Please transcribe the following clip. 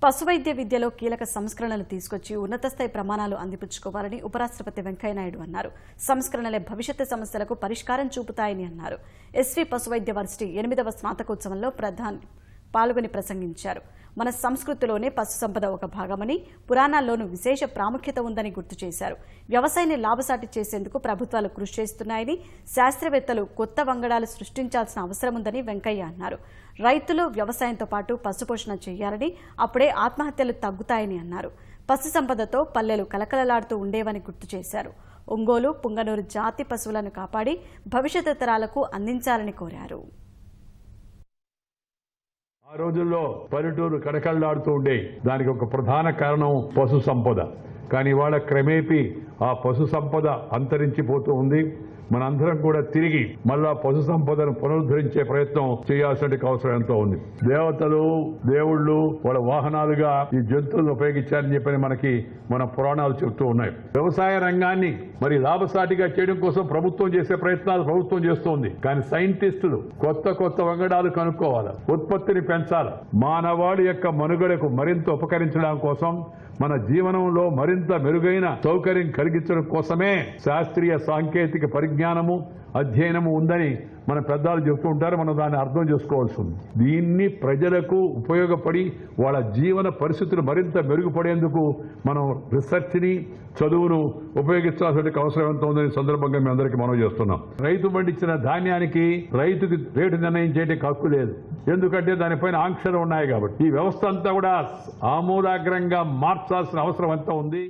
పశువైద్య విద్యలో కీలక సంస్కరణలు తీసుకొచ్చి ఉన్నత స్థాయి ప్రమాణాలు అందిపుచ్చుకోవాలని ఉపరాష్ట్రపతి వెంకయ్యనాయుడు అన్నారు. సంస్కరణలే భవిష్యత్తు సమస్యలకు పరిష్కారం చూపుతాయని అన్నారు. ఎస్వి పశువైద్య వర్సిటీ 8వ స్నాతకోత్సవంలో ప్రధాని పాల్గొని ప్రసంగించారు. మన సంస్కృతిలోనే పశు సంపద ఒక భాగమని, పురాణాల్లోనూ విశేష ప్రాముఖ్యత ఉందని గుర్తు చేశారు. వ్యవసాయాన్ని లాభసాటి చేసేందుకు ప్రభుత్వాలు కృషి చేస్తున్నాయని, శాస్త్రవేత్తలు కొత్త వంగడాలు సృష్టించాల్సిన అవసరం ఉందని వెంకయ్య అన్నారు. రైతులు వ్యవసాయంతో పాటు పశుపోషణ చేయాలని, అప్పుడే ఆత్మహత్యలు తగ్గుతాయని అన్నారు. పశు సంపదతో పల్లెలు కలకలలాడుతూ ఉండేవని గుర్తు చేశారు. ఒంగోలు, పుంగనూరు జాతి పశువులను కాపాడి భవిష్యత్తు తరాలకు అందించాలని కోరారు. ఆ రోజుల్లో పల్లెటూరు కడకళ్లాడుతూ ఉండే దానికి ఒక ప్రధాన కారణం పశు సంపద. కానీ ఇవాళ క్రమేపీ ఆ పశు సంపద అంతరించిపోతూ ఉంది. మనందరం కూడా తిరిగి మళ్ళా పశు సంపదను పునరుద్ధరించే ప్రయత్నం చేయాల్సిన అవసరం ఎంతో ఉంది. దేవతలు, దేవుళ్ళు వాళ్ళ వాహనాలుగా ఈ జంతువులను ఉపయోగించారని చెప్పని మన పురాణాలు చెప్తూ ఉన్నాయి. వ్యవసాయ రంగాన్ని మరి లాభసాటిగా చేయడం కోసం ప్రభుత్వం చేసే ప్రయత్నాలు ప్రభుత్వం చేస్తోంది. కానీ సైంటిస్టులు కొత్త వంగడాలు కనుక్కోవాలి, ఉత్పత్తిని పెంచాలి. మానవాళి యొక్క మనుగడకు మరింత ఉపకరించడం కోసం, మన జీవనంలో మరింత మెరుగైన సౌకర్యం కలిగించడం కోసమే శాస్త్రీయ సాంకేతిక పరిజ్ఞానము, అధ్యయనము ఉందని మన పెద్దలు చెబుతూ ఉంటారు. మనం దాన్ని అర్థం చేసుకోవాల్సి ఉంది. దీన్ని ప్రజలకు ఉపయోగపడి వాళ్ళ జీవన పరిస్థితులు మరింత మెరుగుపడేందుకు మనం రీసెర్చ్ని, చదువును ఉపయోగించాల్సిన అవసరం ఎంత ఉందని సందర్భంగా మీ అందరికీ మనం చేస్తున్నాం. రైతు పండించిన ధాన్యానికి రైతుకి రేటు నిర్ణయించేటికి హక్కు లేదు. ఎందుకంటే దానిపైన ఆంక్షలు ఉన్నాయి కాబట్టి ఈ వ్యవస్థ అంతా కూడా ఆమూలాగ్రంగా మార్చాల్సిన అవసరం ఎంత ఉంది.